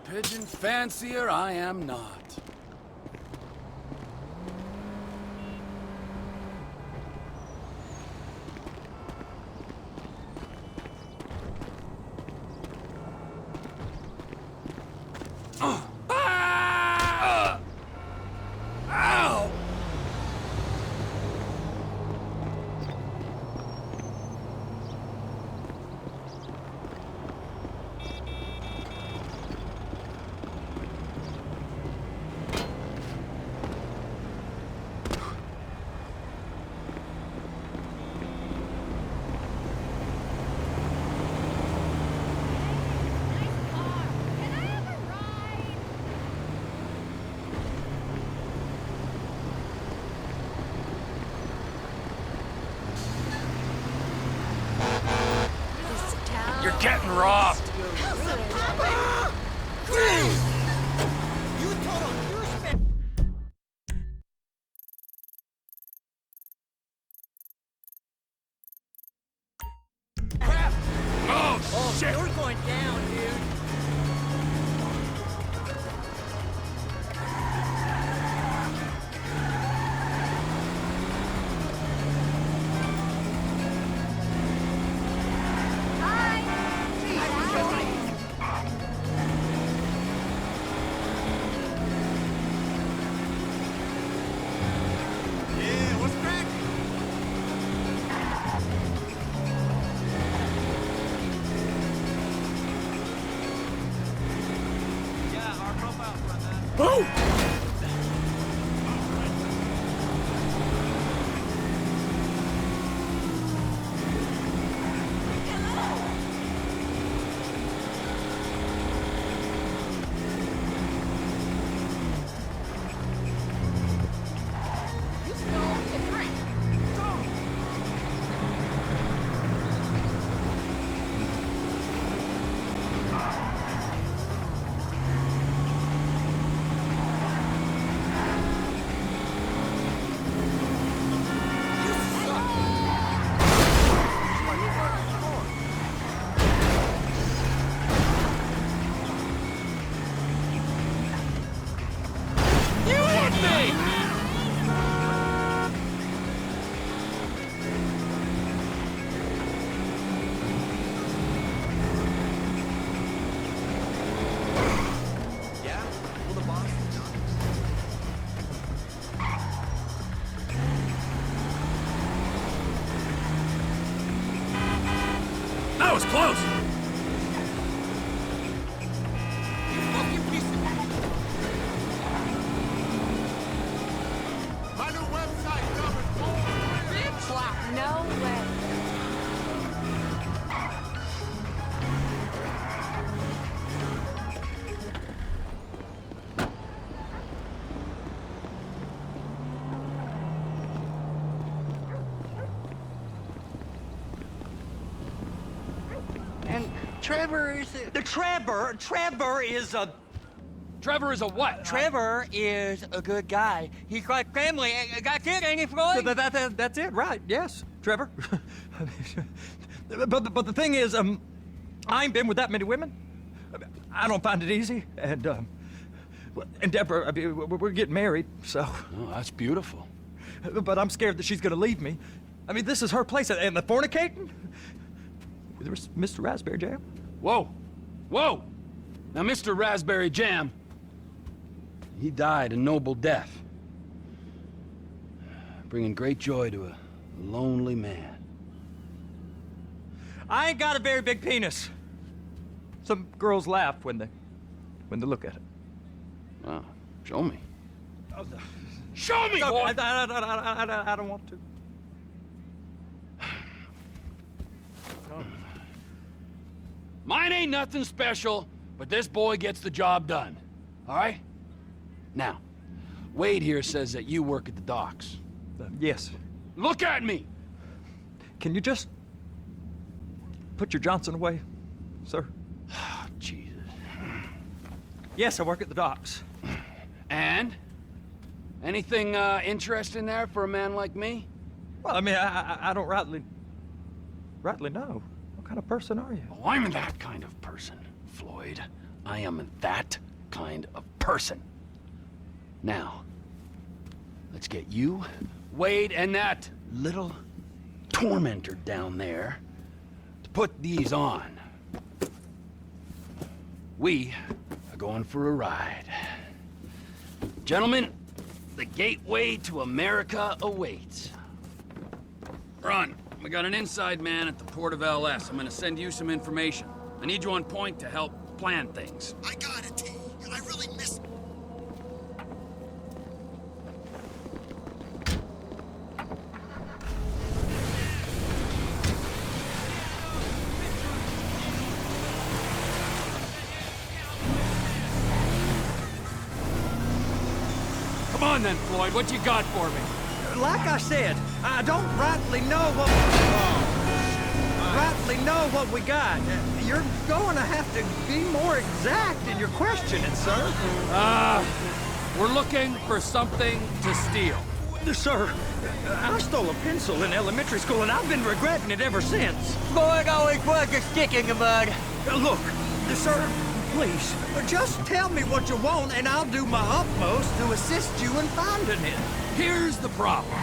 Pigeon fancier I am not. Ow! You're getting robbed. Oh, shit! You're going down, dude. That was close! My new website covers bitch! No way. And Trevor is Trevor is a Trevor is a what? Trevor is a good guy. He's like family. That's it, ain't he, Floyd? That's it, right? Yes, Trevor. but the thing is, I ain't been with that many women. I don't find it easy, and Deborah, I mean, we're getting married, so. Oh, that's beautiful. But I'm scared that she's gonna leave me. I mean, this is her place, and the fornicating with Mr. Raspberry Jam. Whoa, whoa! Now, Mr. Raspberry Jam, he died a noble death, bringing great joy to a lonely man. I ain't got a very big penis. Some girls laugh when they look at it. Wow, show me. Oh, Show me, boy! I don't want to. Mine ain't nothing special, but this boy gets the job done. All right? Now, Wade here says that you work at the docks. Yes. Look at me! Can you just put your Johnson away, sir? Oh, Jesus. Yes, I work at the docks. And? Anything interesting there for a man like me? Well, I mean, I don't rightly know. What kind of person are you? Oh, I'm that kind of person, Floyd. I am that kind of person. Now, let's get you, Wade, and that little tormentor down there to put these on. We are going for a ride. Gentlemen, the gateway to America awaits. Ron, we got an inside man at the port of LS. I'm gonna send you some information. I need you on point to help plan things. I got it, T. I really missed. Come on then, Floyd, what you got for me? Like I said, I don't rightly know what we got. You're going to have to be more exact in your questioning, sir. We're looking for something to steal. Sir, I stole a pencil in elementary school, and I've been regretting it ever since. Boy, it always was a stick in the mud. Look, sir, please, just tell me what you want, and I'll do my utmost to assist you in finding it. Here's the problem.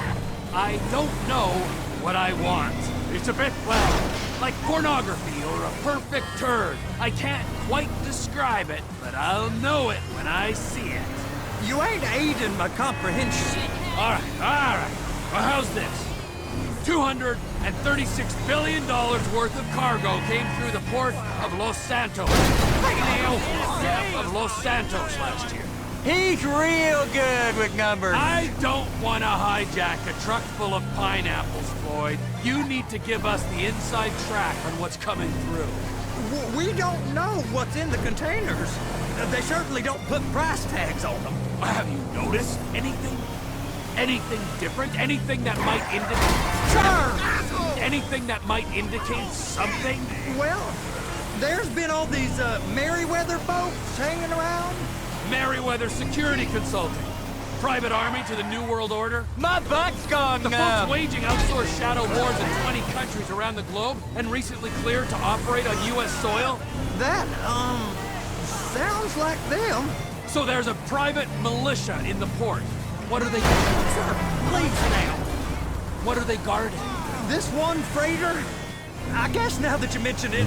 I don't know what I want. It's a bit, well, like pornography or a perfect turd. I can't quite describe it, but I'll know it when I see it. You ain't aiding my comprehension. All right. Well, how's this? $236 billion worth of cargo came through the port of Los Santos. Of Los Santos last year. He's real good with numbers. I don't want to hijack a truck full of pineapples, Floyd. You need to give us the inside track on what's coming through. We don't know what's in the containers. They certainly don't put price tags on them. Have you noticed anything? Anything different? Anything that might indicate... Sir! Anything that might indicate something? Well, there's been all these Merryweather folks hanging around. Merryweather Security Consulting. Private army to the New World Order. My butt's gone The numb. folks waging outsourced shadow wars in 20 countries around the globe and recently cleared to operate on U.S. soil. That, sounds like them. So there's a private militia in the port. What are they... Sir, please now. What are they guarding? This one freighter, I guess now that you mention it,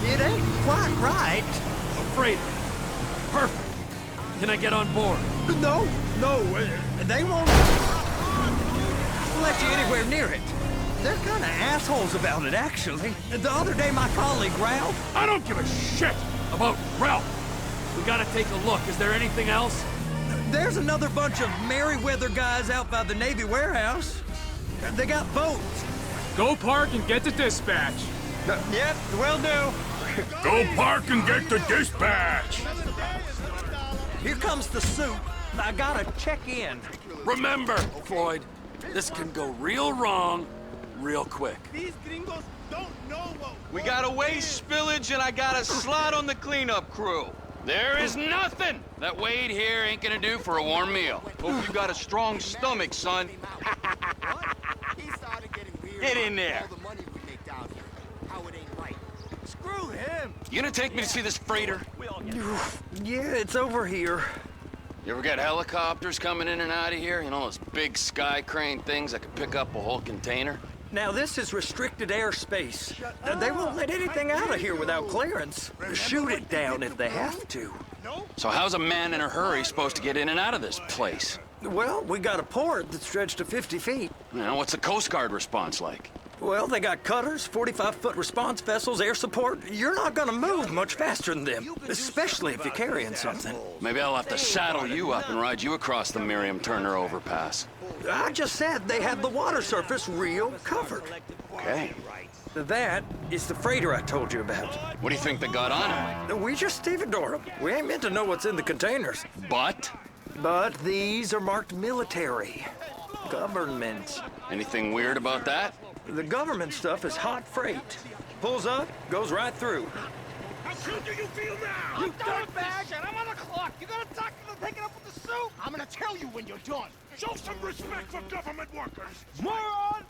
it ain't quite right. A freighter. Perfect. Can I get on board? No, they won't let you anywhere near it. They're kind of assholes about it, actually. The other day, my colleague, Ralph... I don't give a shit about Ralph. We gotta take a look. Is there anything else? There's another bunch of Merryweather guys out by the Navy warehouse. They got boats. Go park and get to dispatch. Yep, will do. Go park and get to dispatch. Here comes the suit. I gotta check in. Remember, Floyd, this can go real wrong real quick. These gringos don't know what... We got a waste spillage and I got a slot on the cleanup crew. There is nothing that Wade here ain't gonna do for a warm meal. Hope you got a strong stomach, son. He started getting weird. Get in there. All the money we make down here. How it ain't right. Screw him. You gonna take me to see this freighter? Yeah, it's over here. You ever got helicopters coming in and out of here? You know, those big sky crane things that could pick up a whole container? Now, this is restricted airspace. They won't let anything out of here without clearance. Shoot it down if they have to. So how's a man in a hurry supposed to get in and out of this place? Well, we got a port that's stretched to 50 feet. You know, what's the Coast Guard response like? Well, they got cutters, 45-foot response vessels, air support. You're not gonna move much faster than them, especially if you're carrying something. Maybe I'll have to saddle you up and ride you across the Miriam Turner overpass. I just said they had the water surface real covered. Okay. That is the freighter I told you about. What do you think they got on it? We just stevedore them. We ain't meant to know what's in the containers. But? But these are marked military. Government. Anything weird about that? The government stuff is hot freight. Pulls up, goes right through. How good do you feel now? I'm done, Badge, and I'm on the clock. You gotta talk to them, take it up with the suit. I'm gonna tell you when you're done. Show some respect for government workers. Moron!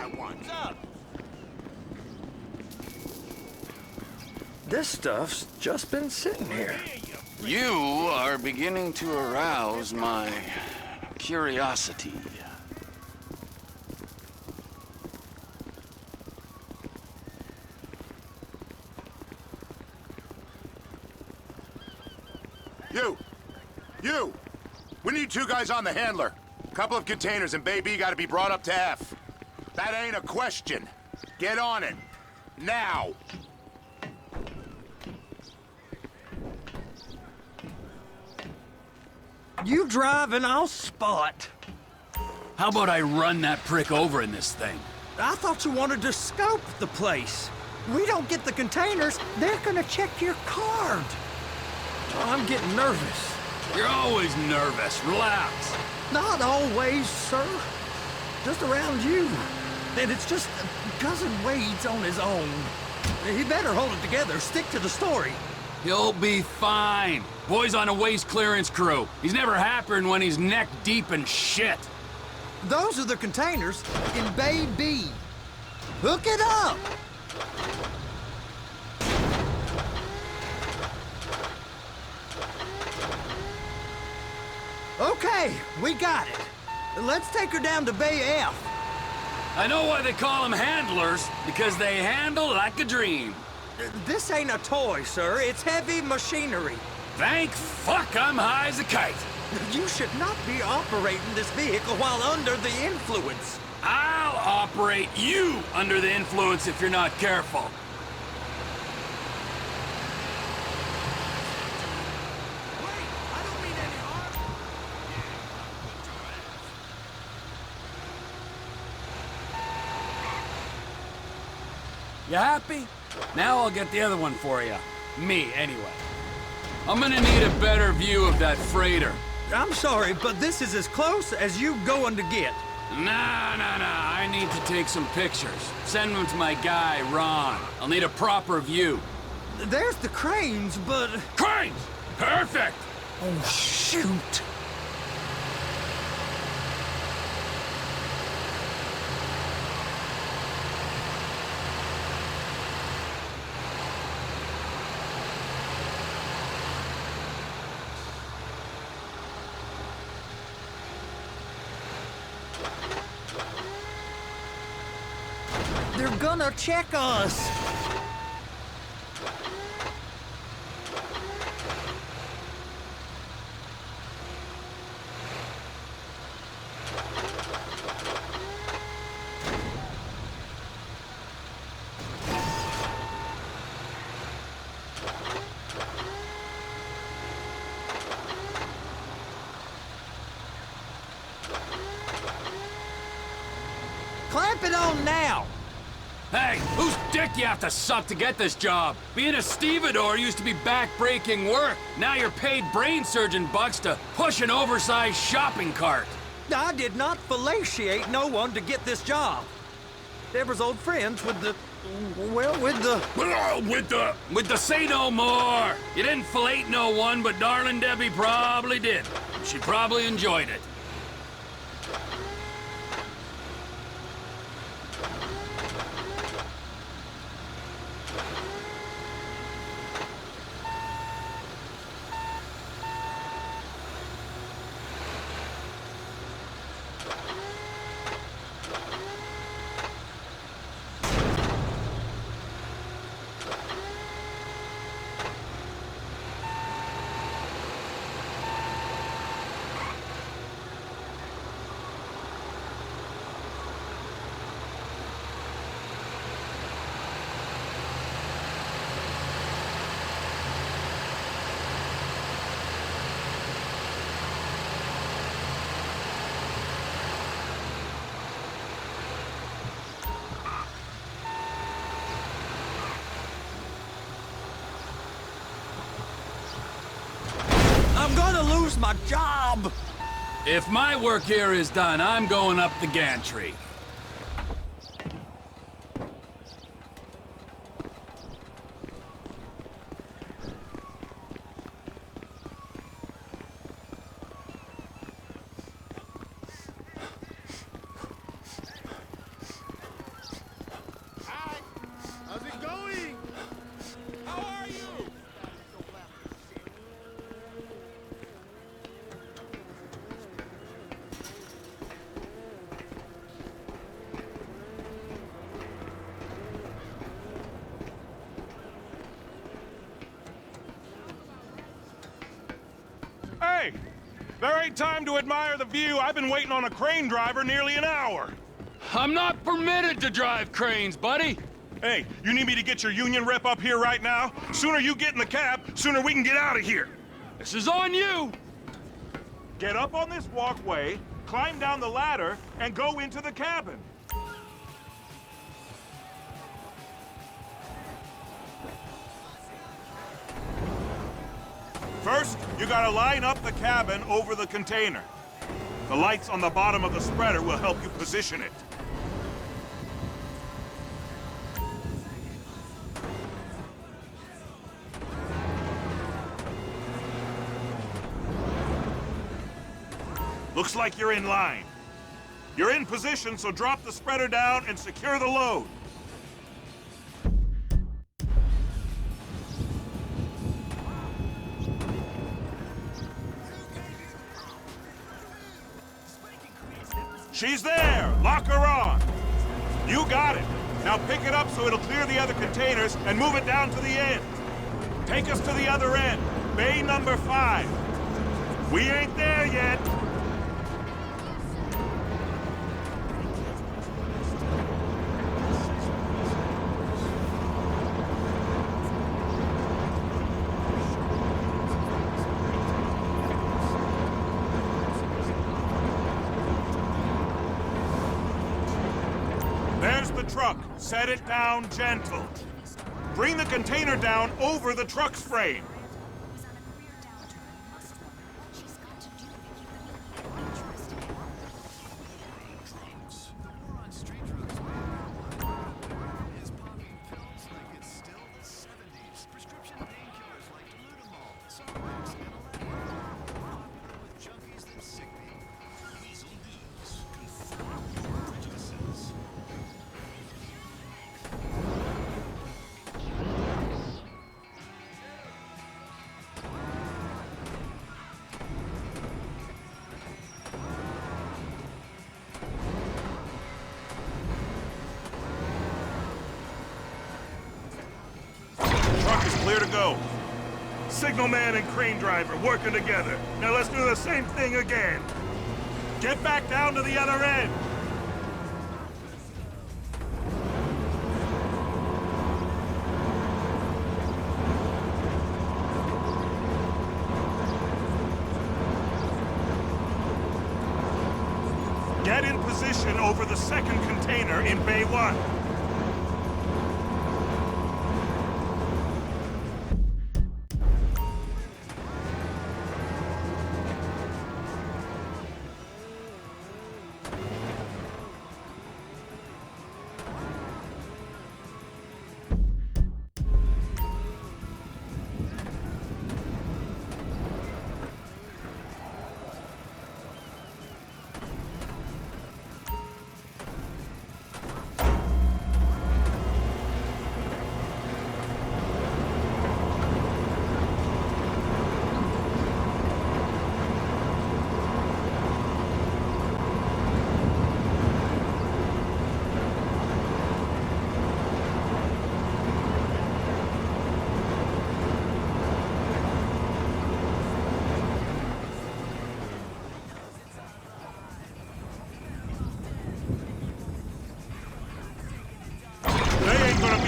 that one. What's up? This stuff's just been sitting here. You are beginning to arouse my curiosity. You! We need 2 guys on the handler. Couple of containers and Baby gotta be brought up to F. That ain't a question. Get on it. Now! You drive and I'll spot. How about I run that prick over in this thing? I thought you wanted to scope the place. We don't get the containers, they're gonna check your card. I'm getting nervous. You're always nervous. Relax. Not always, sir. Just around you. And it's just Cousin Wade's on his own. He better hold it together, stick to the story. He'll be fine. Boy's on a waste clearance crew. He's never happier than when he's neck deep in shit. Those are the containers in Bay B. Hook it up! Okay, we got it. Let's take her down to Bay F. I know why they call them handlers, because they handle like a dream. This ain't a toy, sir. It's heavy machinery. Thank fuck I'm high as a kite. You should not be operating this vehicle while under the influence. I'll operate you under the influence if you're not careful. You happy? Now I'll get the other one for you. Me, anyway. I'm gonna need a better view of that freighter. I'm sorry, but this is as close as you going to get. Nah. I need to take some pictures. Send them to my guy, Ron. I'll need a proper view. There's the cranes, but... Cranes! Perfect! Oh, shoot. They're gonna check us. Clamp it on now. Hey, whose dick you have to suck to get this job? Being a stevedore used to be back-breaking work. Now you're paid brain surgeon bucks to push an oversized shopping cart. I did not fellatiate no one to get this job. Deborah's old friends with the... well, with the... With the say no more. You didn't fillet no one, but darling Debbie probably did. She probably enjoyed it. I'm gonna lose my job! If my work here is done, I'm going up the gantry. There ain't time to admire the view. I've been waiting on a crane driver nearly an hour. I'm not permitted to drive cranes, buddy. Hey, you need me to get your union rep up here right now? Sooner you get in the cab, sooner we can get out of here. This is on you. Get up on this walkway, climb down the ladder, and go into the cabin. First, you gotta line up the cabin over the container. The lights on the bottom of the spreader will help you position it. Looks like you're in line. You're in position, so drop the spreader down and secure the load. She's there! Lock her on! You got it! Now pick it up so it'll clear the other containers and move it down to the end. Take us to the other end, bay number 5. We ain't there yet. There's the truck. Set it down gentle. Bring the container down over the truck's frame. Clear to go. Signalman and crane driver working together. Now let's do the same thing again. Get back down to the other end. Get in position over the second container in Bay 1.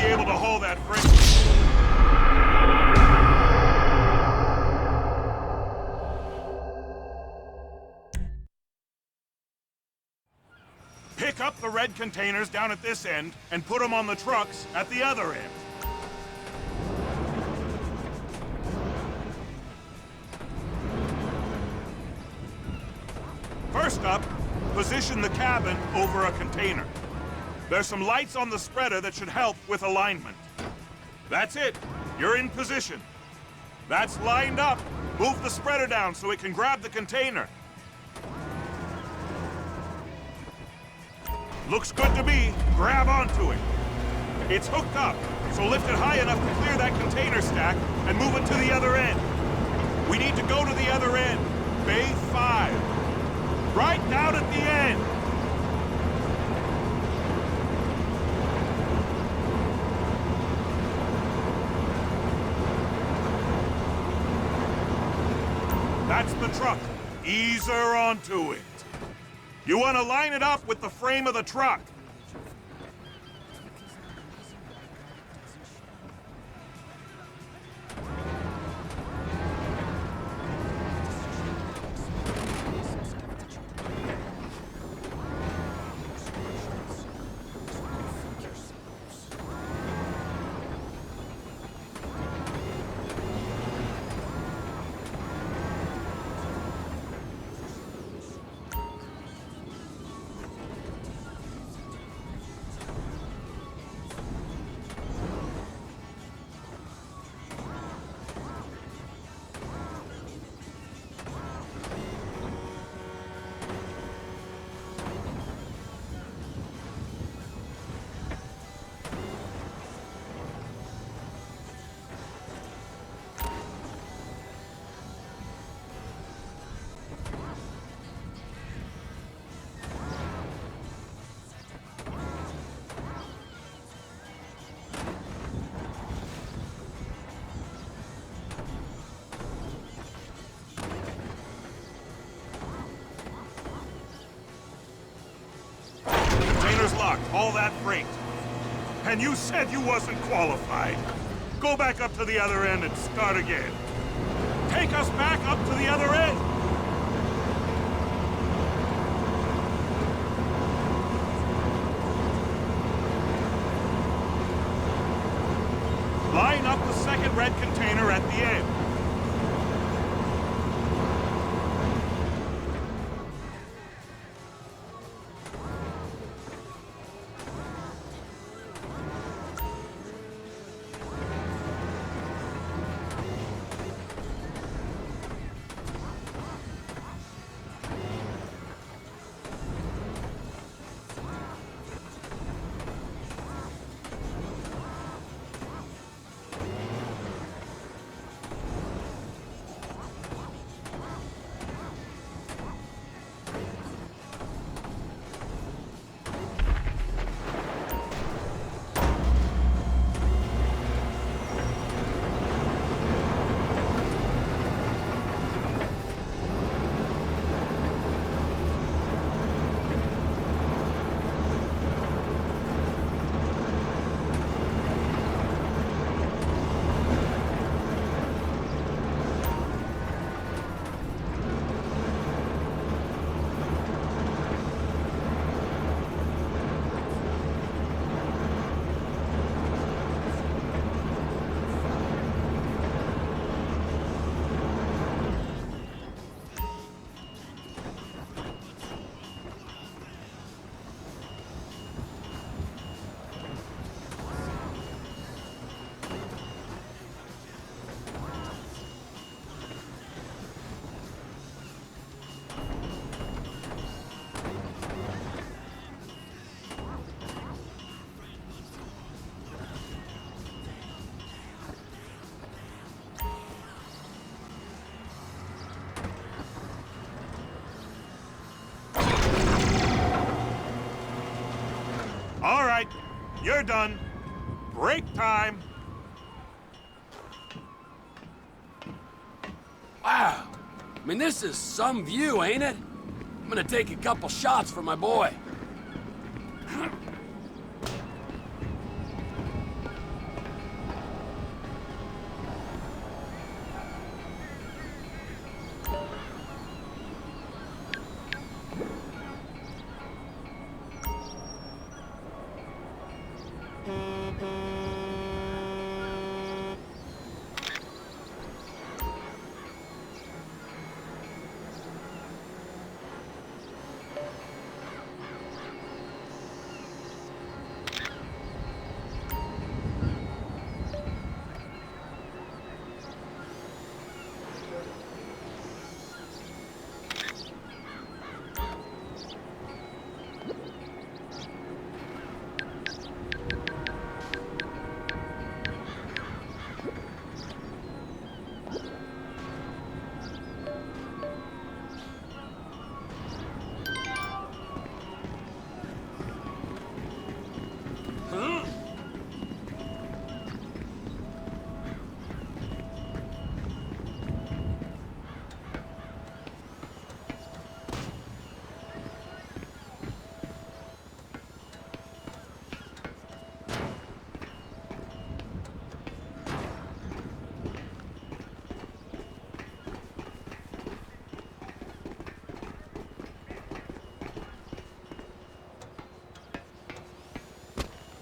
Able to hold that frame. Pick up the red containers down at this end and put them on the trucks at the other end. First up, position the cabin over a container. There's some lights on the spreader that should help with alignment. That's it. You're in position. That's lined up. Move the spreader down so it can grab the container. Looks good to me. Grab onto it. It's hooked up, so lift it high enough to clear that container stack and move it to the other end. We need to go to the other end. Bay 5. Right down at the end. That's the truck. Ease her onto it. You want to line it up with the frame of the truck. Locked, all that freight. And you said you wasn't qualified. Go back up to the other end and start again. Take us back up to the other end. Line up the second red container at the end. All right, you're done. Break time. Wow. I mean, this is some view, ain't it? I'm gonna take a couple shots for my boy.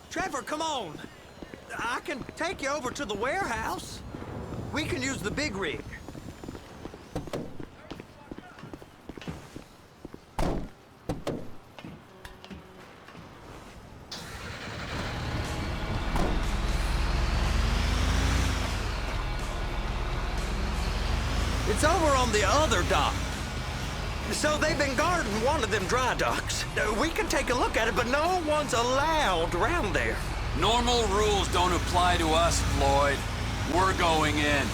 Trevor, come on. I can take you over to the warehouse. We can use the big rig. It's over on the other dock. So they've been guarding one of them dry docks. We can take a look at it, but no one's allowed around there. Normal rules don't apply to us, Floyd. We're going in.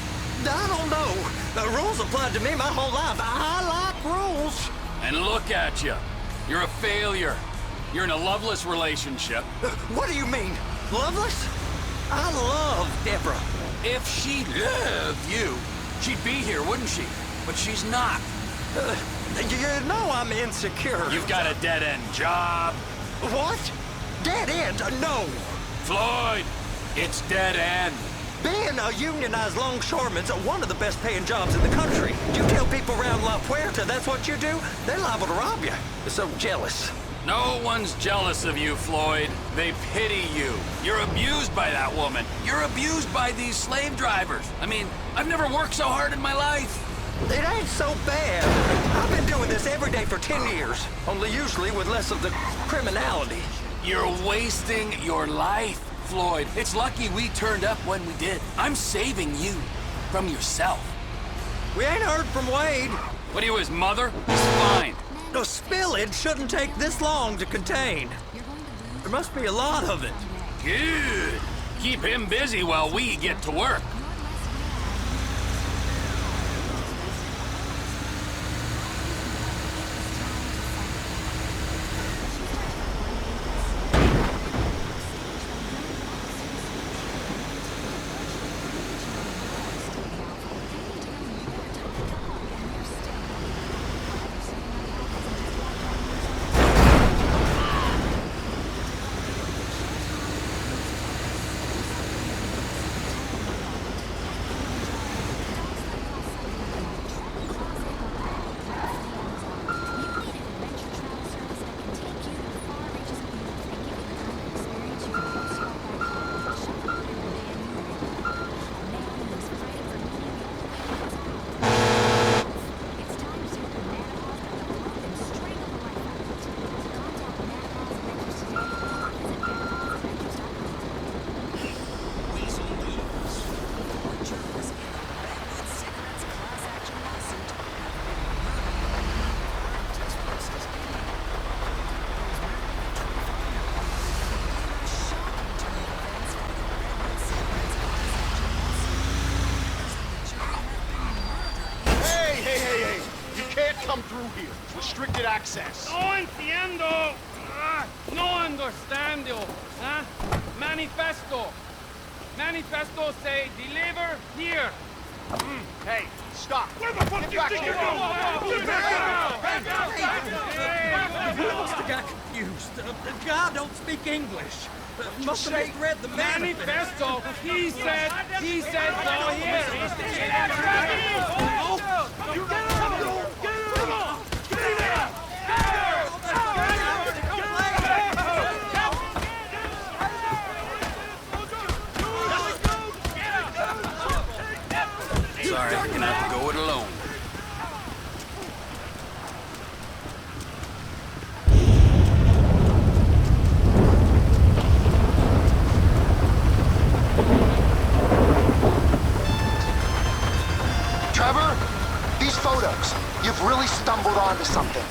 I don't know. The rules applied to me my whole life. I like rules. And look at you. You're a failure. You're in a loveless relationship. What do you mean? Loveless? I love Deborah. If she loved you, she'd be here, wouldn't she? But she's not. You know I'm insecure. You've got a dead-end job. What? Dead end? No. Floyd, it's dead end. Being a unionized longshoreman's one of the best paying jobs in the country. You tell people around La Puerta that's what you do, they're liable to rob you. They're so jealous. No one's jealous of you, Floyd. They pity you. You're abused by that woman. You're abused by these slave drivers. I mean, I've never worked so hard in my life. It ain't so bad. I've been doing this every day for 10 years, only usually with less of the criminality. You're wasting your life, Floyd. It's lucky we turned up when we did. I'm saving you from yourself. We ain't heard from Wade. What are you, his mother? He's fine. The spillage shouldn't take this long to contain. There must be a lot of it. Good. Keep him busy while we get to work. Come through here. Restricted access. No entiendo. No understando. Manifesto. Manifesto say deliver here. Hey, stop. Where the fuck do you think you're going? We must have got confused. The guy don't speak English. Must have misread the Manifesto. He said go here. You get him! Sorry, you're gonna have to go it alone. Trevor, these photos, you've really stumbled onto something.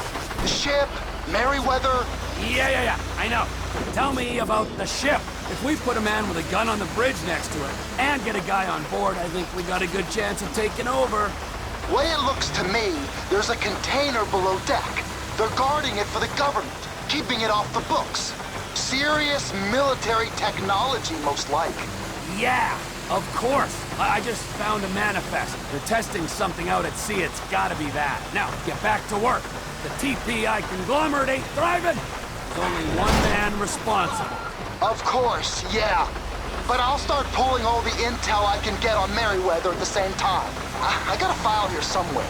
The ship, Merryweather. Yeah, I know. Tell me about the ship. If we put a man with a gun on the bridge next to it and get a guy on board, I think we got a good chance of taking over. Way it looks to me, there's a container below deck. They're guarding it for the government, keeping it off the books. Serious military technology, most like. Yeah, of course. I just found a manifest. They're testing something out at sea. It's gotta be that. Now, get back to work. The TPI conglomerate ain't thriving. There's only one man responsible. Of course, yeah. But I'll start pulling all the intel I can get on Merryweather at the same time. I got a file here somewhere.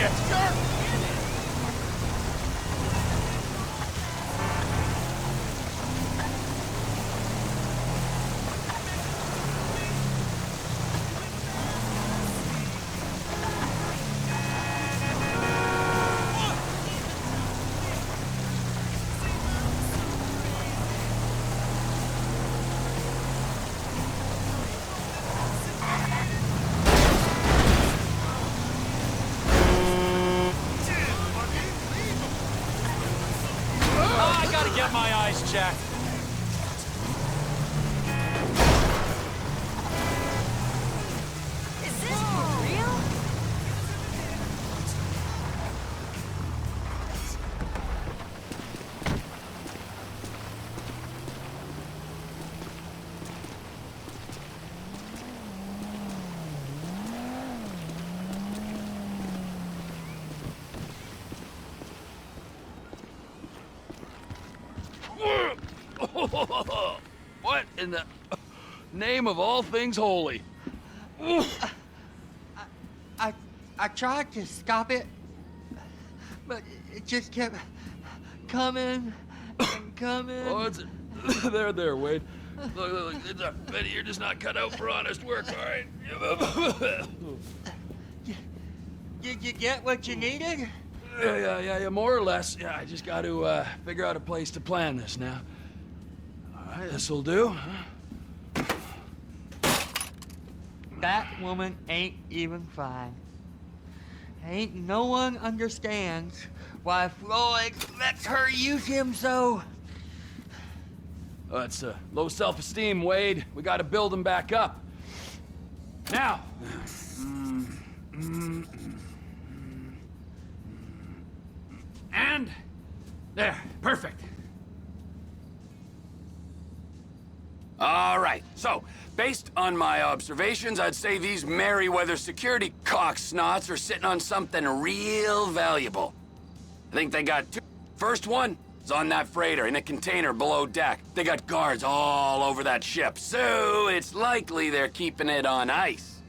shit! Get my eyes checked. Is this for real? What in the name of all things holy? I tried to stop it, but it just kept coming and coming. Oh, it's there, Wade. Look, Benny, you're just not cut out for honest work, all right? Did you get what you needed? Yeah, more or less. Yeah, I just got to figure out a place to plan this now. All right, this'll do. Huh? That woman ain't even fine. Ain't no one understands why Floyd lets her use him so. Oh, it's low self-esteem, Wade. We got to build him back up. Now. And there, perfect. All right, so based on my observations, I'd say these Merryweather security cocksnots are sitting on something real valuable. I think they got two. First one is on that freighter in a container below deck. They got guards all over that ship, so it's likely they're keeping it on ice.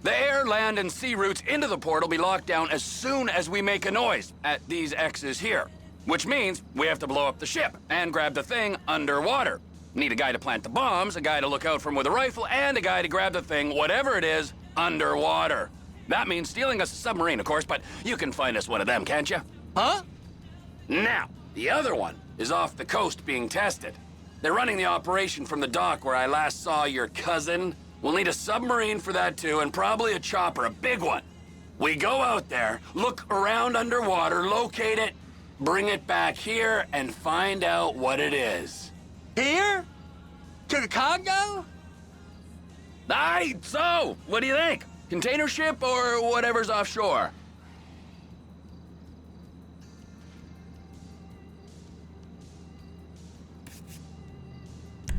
The air, land, and sea routes into the port will be locked down as soon as we make a noise at these X's here. Which means we have to blow up the ship and grab the thing underwater. Need a guy to plant the bombs, a guy to look out for him with a rifle, and a guy to grab the thing, whatever it is, underwater. That means stealing us a submarine, of course, but you can find us one of them, can't you? Huh? Now, the other one is off the coast being tested. They're running the operation from the dock where I last saw your cousin. We'll need a submarine for that too, and probably a chopper, a big one. We go out there, look around underwater, locate it, bring it back here, and find out what it is. Here? To the Congo? Aye, so, what do you think? Container ship or whatever's offshore?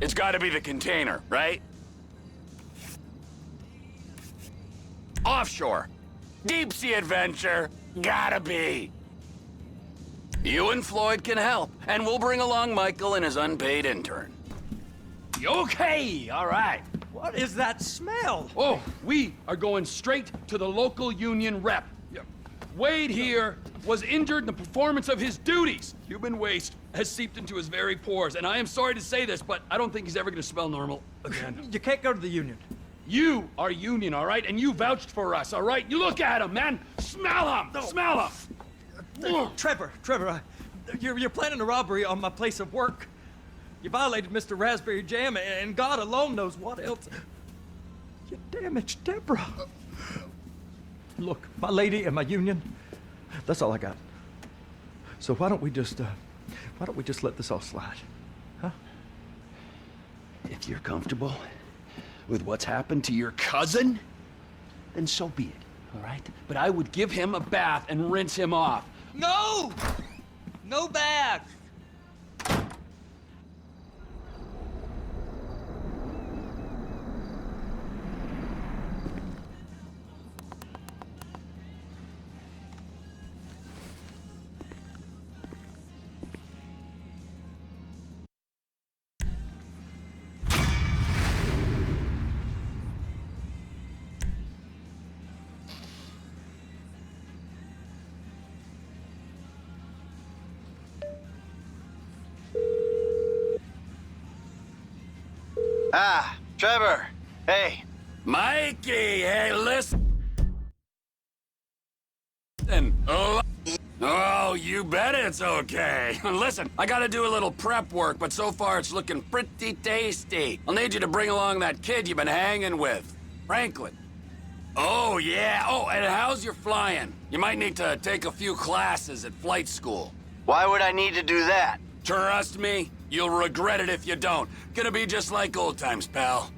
It's gotta be the container, right? Offshore. Deep sea adventure. Gotta be. You and Floyd can help, and we'll bring along Michael and his unpaid intern. Okay, all right. What is that smell? Oh, we are going straight to the local union rep. Wade here was injured in the performance of his duties. Human waste has seeped into his very pores, and I am sorry to say this, but I don't think he's ever going to smell normal again. You can't go to the union. You are union, all right? And you vouched for us, all right? You look at him, man. Smell him. No. Smell him. Trevor, you're planning a robbery on my place of work. You violated Mr. Raspberry Jam, and God alone knows what else. You damaged Deborah. Look, my lady and my union, that's all I got. So why don't we just let this all slide, huh? If you're comfortable with what's happened to your cousin, then so be it, all right? But I would give him a bath and rinse him off. No! No bath! Ah, Trevor. Hey. Mikey, hey, listen. Oh, you bet it's okay. Listen, I gotta do a little prep work, but so far it's looking pretty tasty. I'll need you to bring along that kid you've been hanging with, Franklin. Oh, yeah. Oh, and how's your flying? You might need to take a few classes at flight school. Why would I need to do that? Trust me, you'll regret it if you don't. Gonna be just like old times, pal.